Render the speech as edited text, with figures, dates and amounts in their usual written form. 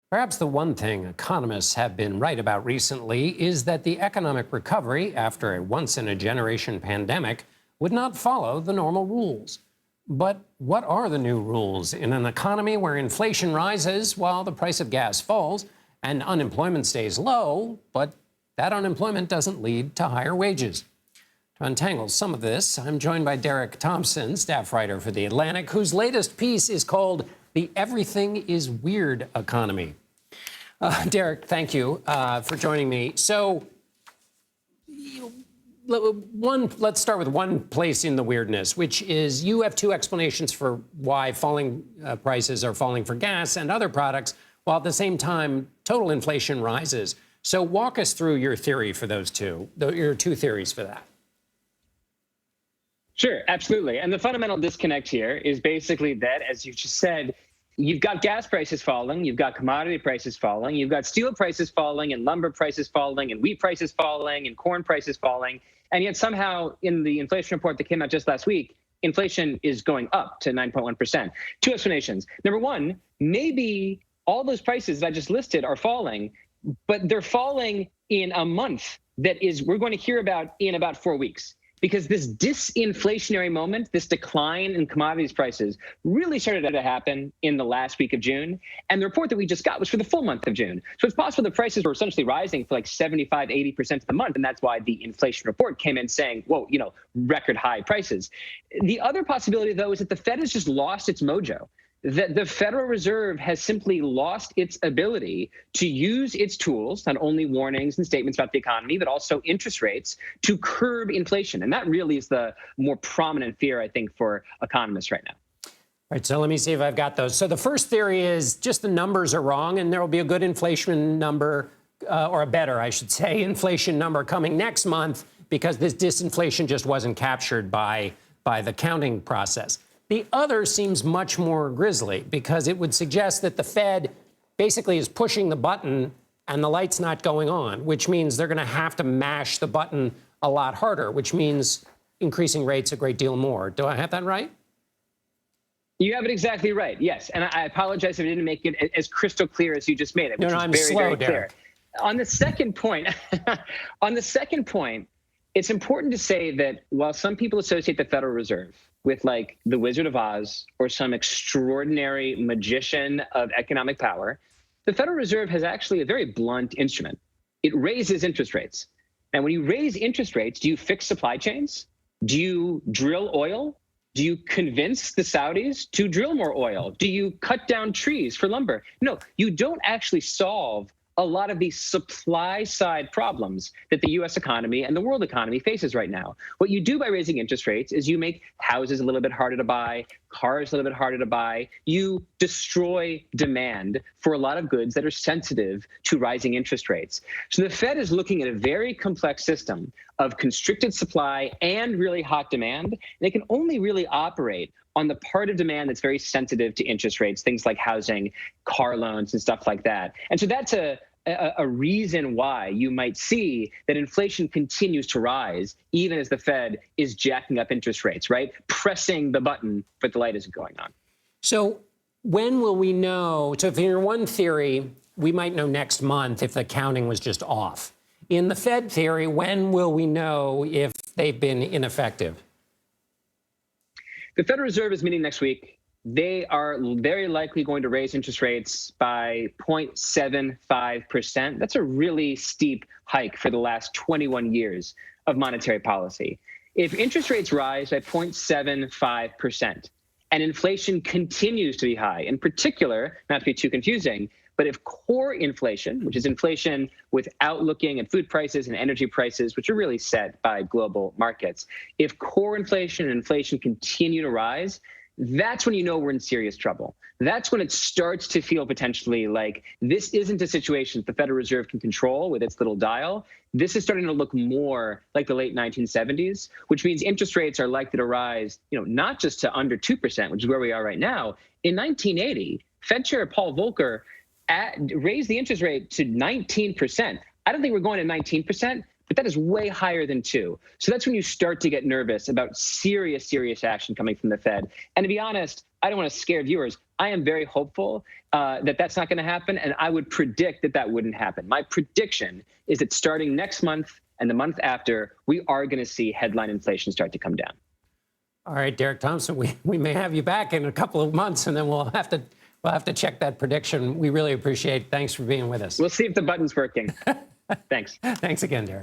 Perhaps the one thing economists have been right about recently is that the economic recovery after a once-in-a-generation pandemic would not follow the normal rules. But what are the new rules in an economy where inflation rises while the price of gas falls and unemployment stays low, but that unemployment doesn't lead to higher wages? To untangle some of this, I'm joined by Thompson, staff writer for The Atlantic, whose latest piece is called The Everything is Weird Economy. Derek, thank you for joining me. So, let's start with one place in the weirdness, which is you have two explanations for why falling prices are falling for gas and other products, while at the same time total inflation rises. So walk us through your theory for those two, your two theories for that. Sure, absolutely. And the fundamental disconnect here is basically that, as you just said, you've got gas prices falling, you've got commodity prices falling, you've got steel prices falling and lumber prices falling and wheat prices falling and corn prices falling. And yet somehow in the inflation report that came out just last week, inflation is going up to 9.1%. Two explanations. Number one, maybe all those prices that I just listed are falling, but they're falling in a month that is we're going to hear about in about 4 weeks. Because this disinflationary moment, this decline in commodities prices really started to happen in the last week of June. And the report that we just got was for the full month of June. So it's possible the prices were essentially rising for like 75, 80% of the month. And that's why the inflation report came in saying, whoa, record high prices. The other possibility, though, is that the Fed has just lost its mojo. That the Federal Reserve has simply lost its ability to use its tools, not only warnings and statements about the economy, but also interest rates to curb inflation. And that really is the more prominent fear, I think, for economists right now. All right, so let me see if I've got those. So the first theory is just the numbers are wrong, and there will be a good inflation number, or a better, I should say, inflation number coming next month because this disinflation just wasn't captured by the counting process. The other seems much more grisly because it would suggest that the Fed basically is pushing the button and the light's not going on, which means they're going to have to mash the button a lot harder, which means increasing rates a great deal more. Do I have that right? You have it exactly right, yes. And I apologize if I didn't make it as crystal clear as you just made it, which is I'm very, slow, very clear. Derek. On the second point, it's important to say that while some people associate the Federal Reserve with like the Wizard of Oz or some extraordinary magician of economic power, the Federal Reserve has actually a very blunt instrument. It raises interest rates. And when you raise interest rates, do you fix supply chains? Do you drill oil? Do you convince the Saudis to drill more oil? Do you cut down trees for lumber? No, you don't actually solve a lot of these supply side problems that the US economy and the world economy faces right now. What you do by raising interest rates is you make houses a little bit harder to buy, cars a little bit harder to buy. You destroy demand for a lot of goods that are sensitive to rising interest rates. So the Fed is looking at a very complex system of constricted supply and really hot demand. And they can only really operate on the part of demand that's very sensitive to interest rates, things like housing, car loans, and stuff like that. And so that's a reason why you might see that inflation continues to rise, even as the Fed is jacking up interest rates, right? Pressing the button, but the light isn't going on. So when will we know? So if in your one theory, we might know next month if the counting was just off. In the Fed theory, when will we know if they've been ineffective? The Federal Reserve is meeting next week. They are very likely going to raise interest rates by 0.75%. That's a really steep hike for the last 21 years of monetary policy. If interest rates rise by 0.75% and inflation continues to be high, in particular, not to be too confusing, but if core inflation, which is inflation without looking at food prices and energy prices, which are really set by global markets, if core inflation and inflation continue to rise, that's when you know we're in serious trouble. That's when it starts to feel potentially like this isn't a situation the Federal Reserve can control with its little dial. This is starting to look more like the late 1970s, which means interest rates are likely to rise, not just to under 2%, which is where we are right now. In 1980, Fed Chair Paul Volcker raised the interest rate to 19%. I don't think we're going to 19%. But that is way higher than 2. So that's when you start to get nervous about serious action coming from the Fed. And to be honest, I don't want to scare viewers. I am very hopeful that that's not going to happen, and I would predict that that wouldn't happen. My prediction is that starting next month and the month after, we are going to see headline inflation start to come down. All right, Derek Thompson, we may have you back in a couple of months, and then we'll have to check that prediction. We really appreciate it. Thanks for being with us. We'll see if the button's working. Thanks. Thanks again, Derek.